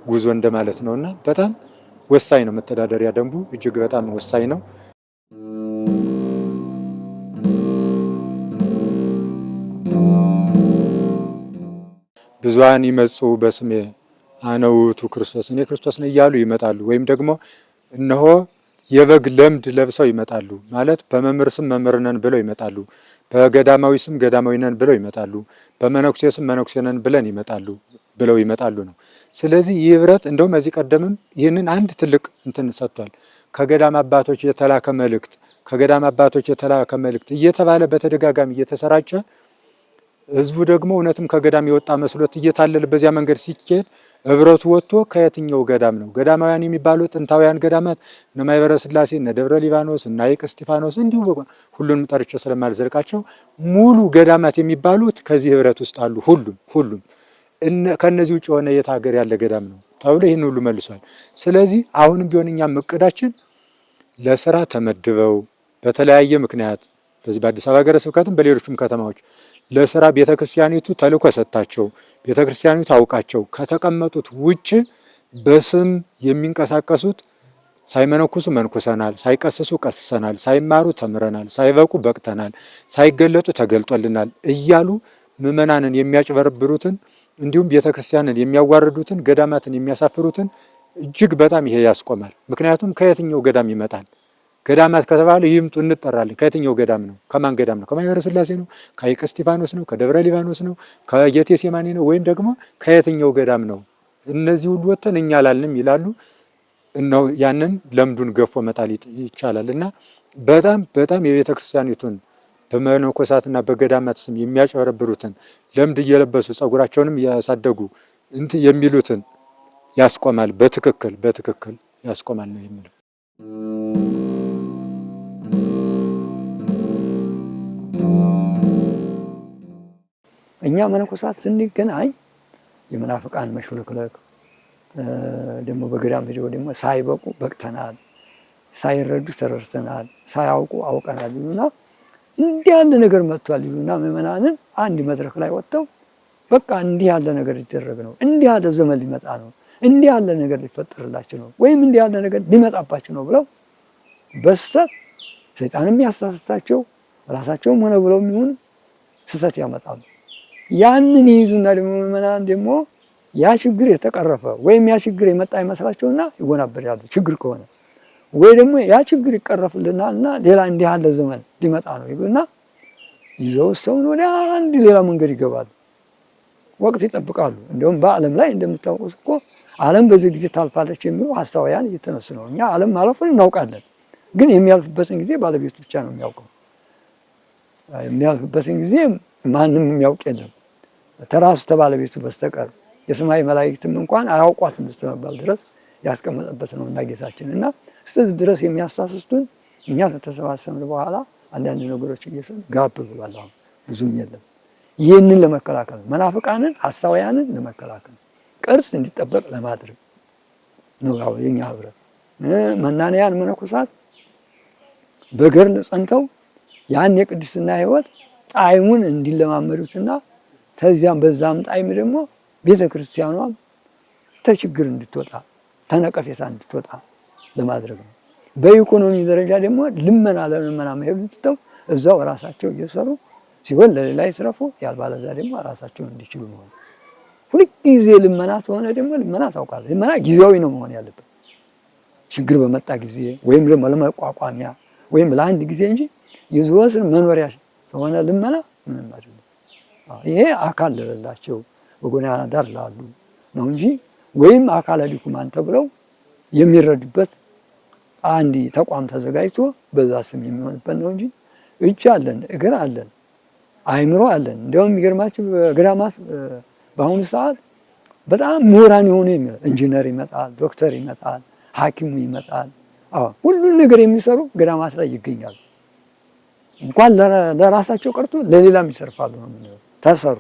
ጉዞ እንደማለት ነው እና በጣም ወሳኝ ነው። መተዳደሪያ ደንቡ እጅግ በጣም ወሳኝ ነው። ብዙኃን ይመጽኡ በስሜ አነ ውእቱ ክርስቶስ፣ እኔ ክርስቶስ ነኝ እያሉ ይመጣሉ። ወይም ደግሞ እነሆ የበግ ለምድ ለብሰው ይመጣሉ ማለት በመምህር ስም መምህር ነን ብለው ይመጣሉ። በገዳማዊ ስም ገዳማዊ ነን ብለው ይመጣሉ። በመነኩሴ ስም መነኩሴ ነን ብለው ይመጣሉ ነው። ስለዚህ ይህ ህብረት እንደውም እዚህ ቀደምም ይህንን አንድ ትልቅ እንትን ሰጥቷል። ከገዳም አባቶች የተላከ መልእክት እየተባለ በተደጋጋሚ እየተሰራጨ ህዝቡ ደግሞ እውነትም ከገዳም የወጣ መስሎት እየታለለ በዚያ መንገድ ሲኬድ ህብረቱ ወጥቶ ከየትኛው ገዳም ነው? ገዳማውያን የሚባሉ ጥንታውያን ገዳማት እነ ማይበረ ስላሴ፣ እነ ደብረ ሊባኖስ፣ እነ ሐይቅ እስጢፋኖስ እንዲሁ ሁሉንም ጠርቼ ስለማልዘልቃቸው ሙሉ ገዳማት የሚባሉት ከዚህ ህብረት ውስጥ አሉ። ሁሉም ከነዚህ ውጭ የሆነ የት ሀገር ያለ ገዳም ነው ተብሎ ይህን ሁሉ መልሷል። ስለዚህ አሁንም ቢሆን እኛም እቅዳችን ለስራ ተመድበው በተለያየ ምክንያት በዚህ በአዲስ አበባ ሀገረ ስብከትም በሌሎችም ከተማዎች ለስራ ቤተክርስቲያኒቱ ተልእኮ ሰጥታቸው ቤተክርስቲያኒቱ አውቃቸው ከተቀመጡት ውጭ በስም የሚንቀሳቀሱት ሳይመነኩሱ መንኩሰናል፣ ሳይቀስሱ ቀስሰናል፣ ሳይማሩ ተምረናል፣ ሳይበቁ በቅተናል፣ ሳይገለጡ ተገልጦልናል እያሉ ምዕመናንን የሚያጭበረብሩትን እንዲሁም ቤተክርስቲያንን የሚያዋርዱትን ገዳማትን የሚያሳፍሩትን እጅግ በጣም ይሄ ያስቆማል። ምክንያቱም ከየትኛው ገዳም ይመጣል? ገዳማት ከተባለ ይምጡ እንጠራለን። ከየትኛው ገዳም ነው? ከማን ገዳም ነው? ከማይበረ ስላሴ ነው? ከሐይቅ እስጢፋኖስ ነው? ከደብረ ሊባኖስ ነው? ከጌቴሴማኒ ነው? ወይም ደግሞ ከየትኛው ገዳም ነው? እነዚህ ሁሉ ወጥተን እኛ አላልንም ይላሉ። እነሆ ያንን ለምዱን ገፎ መጣል ይቻላል እና በጣም የቤተ ክርስቲያኒቱን በመነኮሳትና በገዳማት ስም የሚያጭበረብሩትን ለምድ እየለበሱ ጸጉራቸውንም ያሳደጉ የሚሉትን ያስቆማል። በትክክል ያስቆማል ነው የሚለው። እኛ መነኮሳት ስንገናኝ የመናፍቃን መሽለክለክ ደግሞ በገዳም ሄደው ደግሞ ሳይበቁ በቅተናል፣ ሳይረዱ ተረድተናል፣ ሳያውቁ አውቀናል ይሉና እንዲህ ያለ ነገር መጥቷል ይሉና ምዕመናንን አንድ መድረክ ላይ ወጥተው በቃ እንዲህ ያለ ነገር ሊደረግ ነው፣ እንዲህ ያለ ዘመን ሊመጣ ነው፣ እንዲህ ያለ ነገር ሊፈጠርላችሁ ነው፣ ወይም እንዲህ ያለ ነገር ሊመጣባችሁ ነው ብለው በስተት ሰይጣንም ያሳስታቸው ራሳቸውም ሆነ ብለው የሚሆን ስህተት ያመጣሉ። ያንን ይይዙና ደግሞ ምዕመናን ደግሞ ያ ችግር የተቀረፈ ወይም ያ ችግር የመጣ ይመስላቸውና ይወናበዳሉ። ችግር ከሆነ ወይ ደግሞ ያ ችግር ይቀረፍልናልና ሌላ እንዲህ ያለ ዘመን ሊመጣ ነው ይሉና ይዘው ሰውን ወደ አንድ ሌላ መንገድ ይገባሉ። ወቅት ይጠብቃሉ። እንደውም በዓለም ላይ እንደምታውቁት እኮ ዓለም በዚህ ጊዜ ታልፋለች የሚሉ ሐሳውያን እየተነሱ ነው። እኛ ዓለም ማለፉን እናውቃለን፣ ግን የሚያልፍበትን ጊዜ ባለቤቱ ብቻ ነው የሚያውቀው። የሚያልፍበትን ጊዜ ማንም የሚያውቅ የለም ተራሱ ተባለቤቱ በስተቀር። የሰማይ መላእክትም እንኳን አያውቋትም እስከመባል ድረስ ያስቀመጠበት ነው እና ጌታችን እና እስከዚህ ድረስ የሚያሳስቱን እኛ ከተሰባሰብን በኋላ አንዳንድ ነገሮች እየሰን ጋብ ብሏል። አሁን ብዙም የለም። ይህንን ለመከላከል መናፍቃንን ሐሳውያንን ለመከላከል ቅርስ እንዲጠበቅ ለማድረግ ነው ያው የኛ ህብረት። መናንያን መነኮሳት በገድል ጸንተው ያን የቅድስና ህይወት ጣዕሙን እንዲለማመዱትና ተዚያም በዛም ጣዕም ደግሞ ቤተ ክርስቲያኗም ተችግር እንድትወጣ ተነቀፌታ እንድትወጣ ለማድረግ ነው። በኢኮኖሚ ደረጃ ደግሞ ልመና ለልመና መሄዱን ትተው እዛው ራሳቸው እየሰሩ ሲሆን ለሌላ ይስረፉ፣ ያልባለዛ ደግሞ ራሳቸውን እንዲችሉ ነው። ሁልጊዜ ልመና ከሆነ ደግሞ ልመና ታውቃለህ፣ ልመና ጊዜያዊ ነው መሆን ያለበት። ችግር በመጣ ጊዜ ወይም ደግሞ ለመቋቋሚያ ወይም ለአንድ ጊዜ እንጂ የዘወትር መኖሪያ ከሆነ ልመና ምንም አይደለም። ይሄ አካል ለሌላቸው በጎዳና ዳር ላሉ ነው እንጂ ወይም አካለ ዲኩማን ተብለው የሚረዱበት አንድ ተቋም ተዘጋጅቶ በዛ ስም የሚሆንበት ነው እንጂ እጅ አለን፣ እግር አለን፣ አይምሮ አለን። እንዲያውም የሚገርማችሁ ገዳማት በአሁኑ ሰዓት በጣም ምሁራን የሆኑ ኢንጂነር ይመጣል፣ ዶክተር ይመጣል፣ ሐኪሙ ይመጣል። ሁሉን ነገር የሚሰሩ ገዳማት ላይ ይገኛሉ። እንኳን ለራሳቸው ቀርቶ ለሌላም ይሰርፋሉ ነው ተሰሩ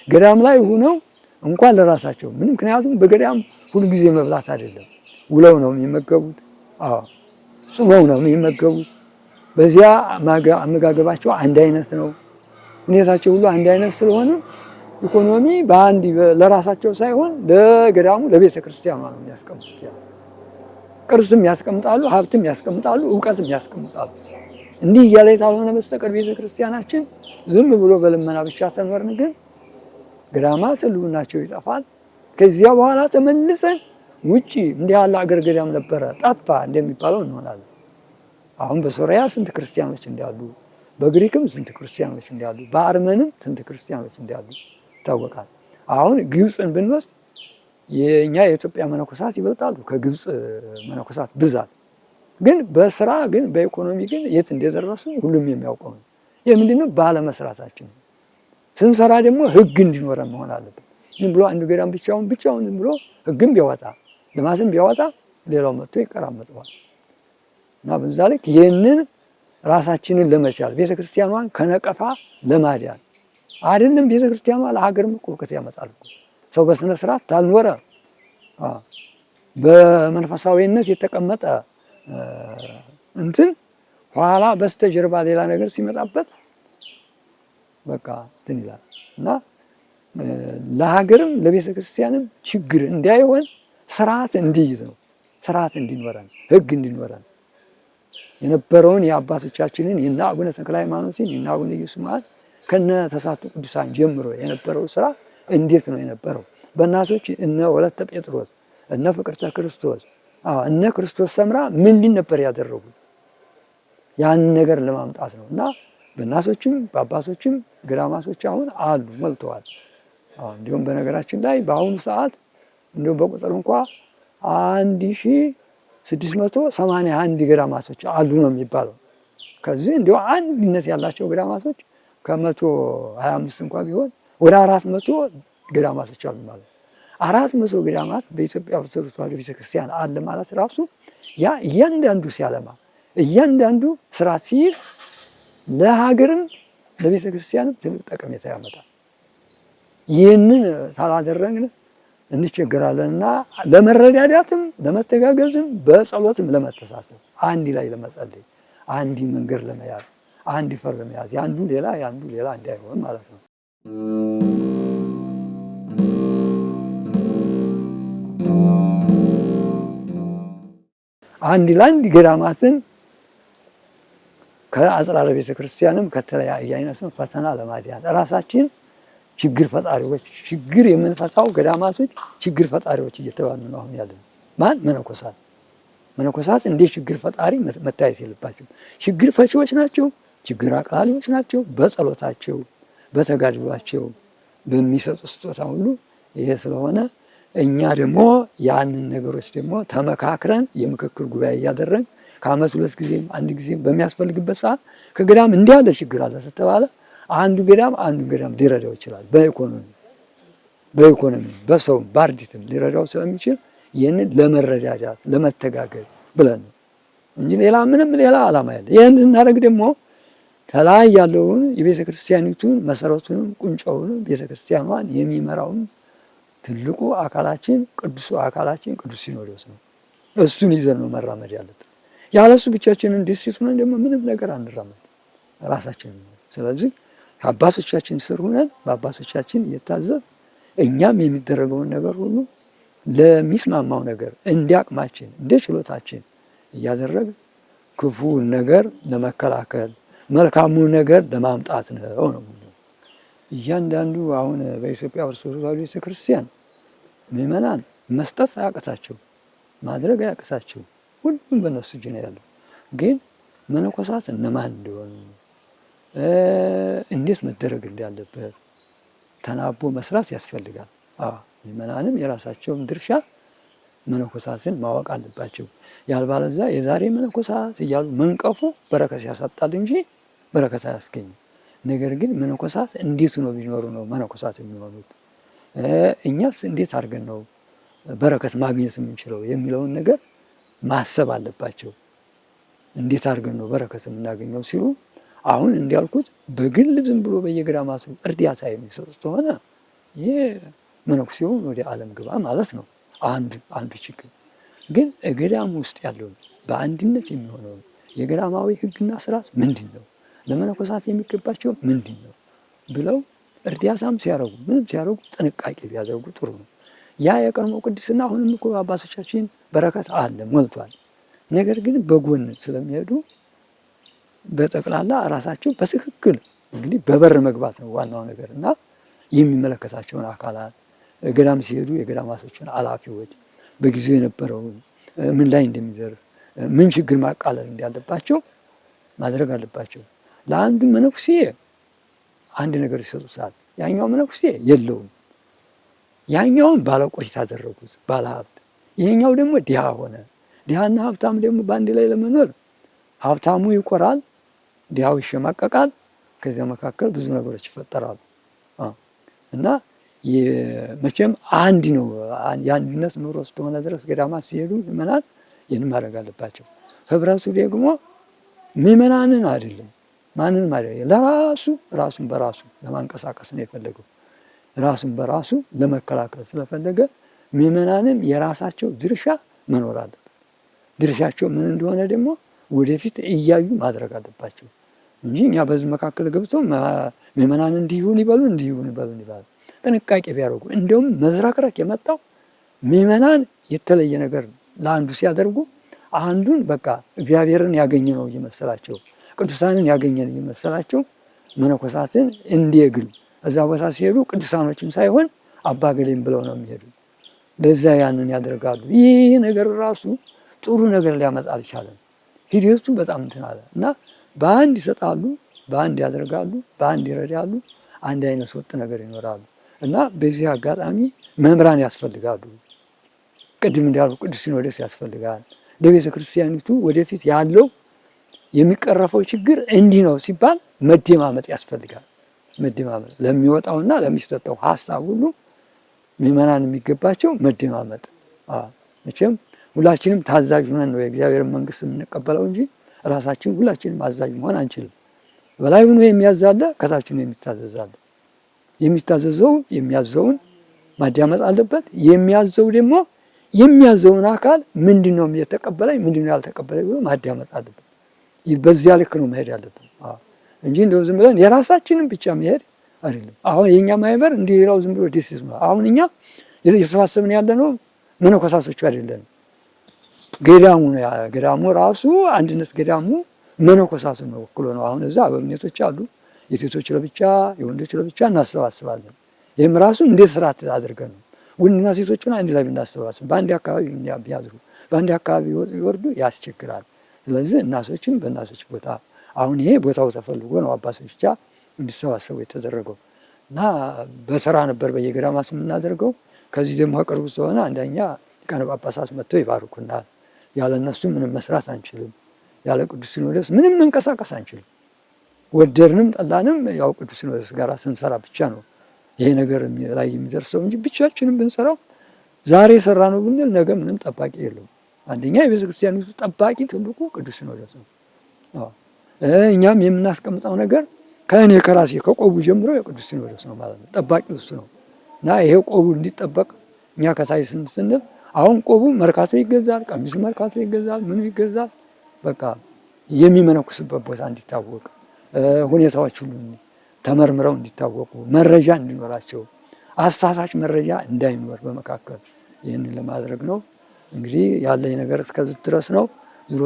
ገዳም ላይ ሆነው እንኳን ለራሳቸው ምን ምክንያቱም በገዳም ሁሉ ጊዜ መብላት አይደለም፣ ውለው ነው የሚመገቡት። ጾመው ነው የሚመገቡት። በዚያ አመጋገባቸው አንድ አይነት ነው። ሁኔታቸው ሁሉ አንድ አይነት ስለሆነ ኢኮኖሚ በአንድ ለራሳቸው ሳይሆን ለገዳሙ ለቤተ ክርስቲያኗ ነው የሚያስቀምጡት። ቅርስም ያስቀምጣሉ፣ ሀብትም ያስቀምጣሉ፣ እውቀትም ያስቀምጣሉ። እንዲህ እያለ ካልሆነ በስተቀር ቤተ ክርስቲያናችን ዝም ብሎ በልመና ብቻ ተኖርን ግን ገዳማት ህልውናቸው ይጠፋል። ከዚያ በኋላ ተመልሰን ውጪ እንዲህ ያለ አገር ገዳም ነበረ ጠፋ እንደሚባለው እንሆናለን። አሁን በሶሪያ ስንት ክርስቲያኖች እንዳሉ፣ በግሪክም ስንት ክርስቲያኖች እንዳሉ፣ በአርመንም ስንት ክርስቲያኖች እንዳሉ ይታወቃል። አሁን ግብፅን ብንወስድ የኛ የኢትዮጵያ መነኮሳት ይበልጣሉ ከግብፅ መነኮሳት ብዛት። ግን በስራ ግን በኢኮኖሚ ግን የት እንደደረሱ ሁሉም የሚያውቀው ነው። ይህ ምንድነው? ባለመስራታችን። ስንሰራ ደግሞ ህግ እንዲኖረን መሆን አለበት። ዝም ብሎ አንዱ ገዳም ብቻውን ዝም ብሎ ህግም ቢያወጣ ልማትም ቢያወጣ ሌላው መጥቶ ይቀራመጠዋል። እና በዛ ልክ ይህንን ራሳችንን ለመቻል ቤተክርስቲያኗን ከነቀፋ ለማዳን አይደለም። ቤተክርስቲያኗ ለሀገር እውቀት ያመጣል። ሰው በስነ ስርዓት ታልኖረ በመንፈሳዊነት የተቀመጠ እንትን ኋላ በስተጀርባ ሌላ ነገር ሲመጣበት በቃ እንትን ይላል እና ለሀገርም ለቤተ ክርስቲያንም ችግር እንዳይሆን ስርዓት እንዲይዝ ነው። ስርዓት እንዲኖረን ህግ እንዲኖረን የነበረውን የአባቶቻችንን የእነ አቡነ ተክለ ሃይማኖትን የእነ አቡነ ኢየሱስን ከነ ተስዓቱ ቅዱሳን ጀምሮ የነበረው ስራ እንዴት ነው የነበረው? በእናቶች እነ ወለተ ጴጥሮስ እነ ፍቅርተ ክርስቶስ እነ ክርስቶስ ሰምራ ምንድን ነበር ያደረጉት? ያን ነገር ለማምጣት ነው እና በእናቶችም በአባቶችም ገዳማቶች አሁን አሉ ሞልተዋል። እንዲሁም በነገራችን ላይ በአሁኑ ሰዓት እንዲሁም በቁጥር እንኳ 1681 ገዳማቶች አሉ ነው የሚባለው። ከዚህ እንዲሁ አንድነት ያላቸው ገዳማቶች ከ125 እንኳ ቢሆን ወደ 400 ገዳማቶች አሉ ማለት ነው። 400 ገዳማት በኢትዮጵያ ኦርቶዶክስ ተዋሕዶ ቤተክርስቲያን አለ ማለት ራሱ ያ እያንዳንዱ ሲያለማ እያንዳንዱ ስራ ሲይዝ ለሀገርም ለቤተክርስቲያንም ትልቅ ጠቀሜታ ያመጣል። ይህንን ሳላደረግን እንቸገራለንና ለመረዳዳትም ለመተጋገዝም በጸሎትም ለመተሳሰብ አንድ ላይ ለመጸለይ አንድ መንገድ ለመያዝ አንድ ፈር ለመያዝ ያንዱ ሌላ እንዳይሆን ማለት ነው። አንድ ለአንድ ገዳማትን ከአጽራረ ቤተ ክርስቲያንም ከተለያየ አይነትም ፈተና ለማዳን ራሳችን ችግር ፈጣሪዎች ችግር የምንፈታው ገዳማቶች ችግር ፈጣሪዎች እየተባሉ ነው አሁን ያለነው። ማን? መነኮሳት እንደ ችግር ፈጣሪ መታየት የለባቸው። ችግር ፈቺዎች ናቸው፣ ችግር አቃላሊዎች ናቸው። በጸሎታቸው በተጋድሏቸው በሚሰጡ ስጦታ ሁሉ ይሄ ስለሆነ እኛ ደግሞ ያንን ነገሮች ደግሞ ተመካክረን የምክክር ጉባኤ እያደረግን ከዓመት 2 ጊዜም 1 ጊዜም በሚያስፈልግበት ሰዓት ከገዳም እንዲህ ያለ ችግር አለ ስተባለ አንዱ ገዳም ሊረዳው ይችላል። በኢኮኖሚ በሰውም በአርዲትም ሊረዳው ስለሚችል ይህንን ለመረዳዳት ለመተጋገዝ ብለን ነው እንጂ ሌላ ዓላማ ያለ። ይህን ስናደርግ ደግሞ ከላይ ያለውን የቤተ ክርስቲያኒቱን መሰረቱንም ቁንጫውንም ቤተ ክርስቲያኗን የሚመራውን ትልቁ አካላችን ቅዱስ ሲኖዶስ ነው። እሱን ይዘን ነው መራመድ ያለብን። ያለሱ ብቻችንን ዲሲፕሊን ደግሞ ምንም ነገር አንራመድ ራሳችንን። ስለዚህ ከአባቶቻችን ስር ሆነን በአባቶቻችን እየታዘዝ እኛም የሚደረገውን ነገር ሁሉ ለሚስማማው ነገር እንደ አቅማችን እንደ ችሎታችን እያደረግ ክፉውን ነገር ለመከላከል መልካሙን ነገር ለማምጣት ነው ነው። እያንዳንዱ አሁን በኢትዮጵያ ኦርቶዶክስ ተዋሕዶ ቤተክርስቲያን ምዕመናን መስጠት አያቅታቸው፣ ማድረግ አያቅታቸው፣ ሁሉም በነሱ እጅ ነው ያለው። ግን መነኮሳት እነማን እንደሆኑ እንዴት መደረግ እንዳለበት ተናቦ መስራት ያስፈልጋል። ምእመናንም የራሳቸውን ድርሻ መነኮሳትን ማወቅ አለባቸው። ያልባለዛ የዛሬ መነኮሳት እያሉ መንቀፉ በረከት ያሳጣል እንጂ በረከት አያስገኝም። ነገር ግን መነኮሳት እንዴት ነው ቢኖሩ ነው መነኮሳት የሚሆኑት? እኛስ እንዴት አድርገን ነው በረከት ማግኘት የምንችለው የሚለውን ነገር ማሰብ አለባቸው። እንዴት አድርገን ነው በረከት የምናገኘው ሲሉ አሁን እንዲያልኩት በግል ዝም ብሎ በየገዳማቱ እርዳታ የሚሰጡት ከሆነ ይህ መነኩሴውን ወደ ዓለም ግባ ማለት ነው። አንዱ ችግር ግን ገዳም ውስጥ ያለውን በአንድነት የሚሆነው የገዳማዊ ሕግና ስርዓት ምንድን ነው፣ ለመነኮሳት የሚገባቸው ምንድን ነው ብለው እርዳታም ሲያደርጉ ምንም ሲያደርጉ ጥንቃቄ ቢያደርጉ ጥሩ ነው። ያ የቀድሞ ቅድስና አሁንም እኮ አባቶቻችን በረከት አለ ሞልቷል። ነገር ግን በጎን ስለሚሄዱ በጠቅላላ ራሳቸው በትክክል እንግዲህ በበር መግባት ነው ዋናው ነገር እና የሚመለከታቸውን አካላት ገዳም ሲሄዱ የገዳማቶችን ኃላፊዎች በጊዜው የነበረውን ምን ላይ እንደሚደርስ ምን ችግር ማቃለል እንዳለባቸው ማድረግ አለባቸው። ለአንዱ መነኩሴ አንድ ነገር ይሰጡታል፣ ያኛው መነኩሴ የለውም። ያኛውን ባለቁሪት አደረጉት ባለ ሀብት፣ ይሄኛው ደግሞ ድሃ ሆነ። ድሃና ሀብታም ደግሞ በአንድ ላይ ለመኖር ሀብታሙ ይቆራል፣ ድሃው ይሸማቀቃል። ከዚያ መካከል ብዙ ነገሮች ይፈጠራሉ እና መቼም አንድ ነው። የአንድነት ኑሮ እስከሆነ ድረስ ገዳማት ሲሄዱ ምእመናን ይህን ማድረግ አለባቸው። ህብረቱ ደግሞ ምእመናንን አይደለም ማንንም አይደለም፣ ለራሱ ራሱን በራሱ ለማንቀሳቀስ ነው የፈለገው። ራሱን በራሱ ለመከላከል ስለፈለገ ምእመናንም የራሳቸው ድርሻ መኖር አለበት። ድርሻቸው ምን እንደሆነ ደግሞ ወደፊት እያዩ ማድረግ አለባቸው እንጂ እኛ በዚህ መካከል ገብተው ምእመናን እንዲሁን ይበሉ እንዲሁን ይበሉ ይባል ጥንቃቄ ቢያደርጉ። እንደውም መዝረክረክ የመጣው ምእመናን የተለየ ነገር ለአንዱ ሲያደርጉ አንዱን በቃ እግዚአብሔርን ያገኘ ነው እየመሰላቸው ቅዱሳንን ያገኘ ነው እየመሰላቸው መነኮሳትን እንዲየግሉ እዛ ቦታ ሲሄዱ ቅዱሳኖችም ሳይሆን አባገሌም ብለው ነው የሚሄዱ። ለዛ ያንን ያደርጋሉ። ይህ ነገር ራሱ ጥሩ ነገር ሊያመጣ አልቻለም። ሂደቱ በጣም እንትን አለ እና በአንድ ይሰጣሉ፣ በአንድ ያደርጋሉ፣ በአንድ ይረዳሉ፣ አንድ አይነት ወጥ ነገር ይኖራሉ እና በዚህ አጋጣሚ መምህራን ያስፈልጋሉ። ቅድም እንዳልኩ ቅዱስ ሲኖዶስ ያስፈልጋል። ለቤተ ክርስቲያኒቱ ወደፊት ያለው የሚቀረፈው ችግር እንዲህ ነው ሲባል መደማመጥ ያስፈልጋል። መደማመጥ ለሚወጣውና ለሚሰጠው ሀሳብ ሁሉ ምእመናን የሚገባቸው መደማመጥ። መቼም ሁላችንም ታዛዥ ሆነን ነው የእግዚአብሔርን መንግስት የምንቀበለው እንጂ ራሳችን ሁላችንም አዛዥ መሆን አንችልም። በላይ ሆኖ የሚያዛለ ከታችን የሚታዘዛለ። የሚታዘዘው የሚያዘውን ማዳመጥ አለበት። የሚያዘው ደግሞ የሚያዘውን አካል ምንድን ነው የተቀበለኝ ምንድን ነው ያልተቀበለኝ ብሎ ማዳመጥ አለበት። በዚያ ልክ ነው መሄድ ያለብን እንጂ እንደው ዝም ብለን የራሳችንን ብቻ መሄድ አይደለም። አሁን የኛ ማህበር እንዲህ ሌላው ዝም ብሎ ዲሲስ ነው። አሁን እኛ የተሰባሰብን ያለ ነው መነኮሳቶቹ አይደለም። ገዳሙ ራሱ አንድነት ገዳሙ መነኮሳቱን ነው ወክሎ ነው። አሁን እዛ አበምኔቶች አሉ። የሴቶች ለብቻ የወንዶች ለብቻ እናሰባስባለን። ይህም ራሱ እንደ ስርዓት አድርገን ነው ወንድና ሴቶችን አንድ ላይ ብናሰባስብ በአንድ አካባቢ ቢያድሩ በአንድ አካባቢ ይወርዱ ያስቸግራል። ስለዚህ እናቶችም በእናቶች ቦታ አሁን ይሄ ቦታው ተፈልጎ ነው አባቶች ብቻ እንዲሰባሰቡ የተደረገው እና በተራ ነበር በየገዳማቱ የምናደርገው። ከዚህ ደግሞ ቅርቡ ስለሆነ አንደኛ ሊቃነ ጳጳሳት መጥተው ይባርኩናል። ያለ እነሱ ምንም መስራት አንችልም። ያለ ቅዱስ ሲኖዶስ ምንም መንቀሳቀስ አንችልም። ወደድንም ጠላንም ያው ቅዱስ ሲኖዶስ ጋር ስንሰራ ብቻ ነው ይሄ ነገር ላይ የሚደርሰው እንጂ ብቻችንም ብንሰራው ዛሬ የሰራ ነው ብንል ነገ ምንም ጠባቂ የለውም። አንደኛ የቤተ ክርስቲያኒቱ ጠባቂ ትልቁ ቅዱስ ሲኖዶስ ነው። እኛም የምናስቀምጠው ነገር ከእኔ ከራሴ ከቆቡ ጀምሮ የቅዱስ ሲኖዶስ ነው ማለት ነው። ጠባቂ እሱ ነው እና ይሄ ቆቡ እንዲጠበቅ እኛ ከታይ ስንል አሁን ቆቡ መርካቶ ይገዛል፣ ቀሚሱ መርካቶ ይገዛል፣ ምኑ ይገዛል። በቃ የሚመነኩስበት ቦታ እንዲታወቅ ሁኔታዎች ሁሉ ተመርምረው እንዲታወቁ መረጃ እንዲኖራቸው አሳሳች መረጃ እንዳይኖር በመካከል ይህንን ለማድረግ ነው። እንግዲህ ያለኝ ነገር እስከዚህ ድረስ ነው። ዝሮ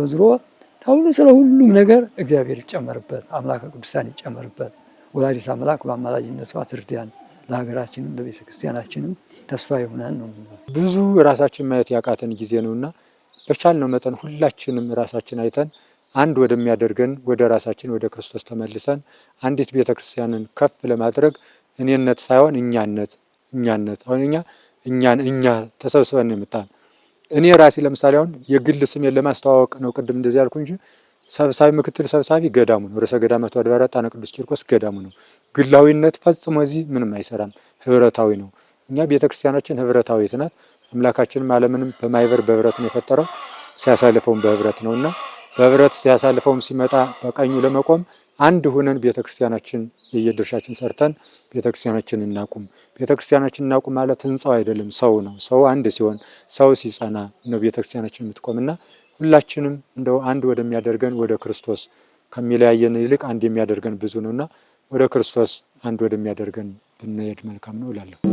ስለ ሁሉም ነገር እግዚአብሔር ይጨመርበት፣ አምላከ ቅዱሳን ይጨመርበት። ወላዲተ አምላክ በአማላጅነቷ ትርዳን፣ ለሀገራችንም ለቤተ ክርስቲያናችንም ተስፋ ይሆናል ነው። ብዙ ራሳችን ማየት ያቃተን ጊዜ ነውና በቻልነው መጠን ሁላችንም ራሳችን አይተን አንድ ወደሚያደርገን ወደ ራሳችን ወደ ክርስቶስ ተመልሰን አንዲት ቤተ ክርስቲያንን ከፍ ለማድረግ እኔነት ሳይሆን እኛነት አሁን እኛ ተሰብስበን የምታል እኔ ራሴ ለምሳሌ አሁን የግል ስሜን ለማስተዋወቅ ነው ቅድም እንደዚህ ያልኩ እንጂ ሰብሳቢ ምክትል ሰብሳቢ ገዳሙ ነው። ርዕሰ ገዳማቱ አድባራት ጣና ቅዱስ ቂርቆስ ገዳሙ ነው። ግላዊነት ፈጽሞ እዚህ ምንም አይሰራም። ህብረታዊ ነው። እኛ ቤተክርስቲያናችን ህብረታዊት ናት። አምላካችንም ዓለምንም በማይበር በህብረት ነው የፈጠረው። ሲያሳልፈውም በህብረት ነውና በህብረት ሲያሳልፈውም ሲመጣ በቀኙ ለመቆም አንድ ሆነን ቤተክርስቲያናችን የየድርሻችን ሰርተን ቤተክርስቲያናችን እናቁም። ቤተክርስቲያናችን እናቁም ማለት ህንጻው አይደለም፣ ሰው ነው። ሰው አንድ ሲሆን ሰው ሲጸና ነው ቤተክርስቲያናችን የምትቆምና ሁላችንም እንደው አንድ ወደሚያደርገን ወደ ክርስቶስ ከሚለያየን ይልቅ አንድ የሚያደርገን ብዙ ነውና ወደ ክርስቶስ አንድ ወደሚያደርገን ብንሄድ መልካም ነው እላለሁ።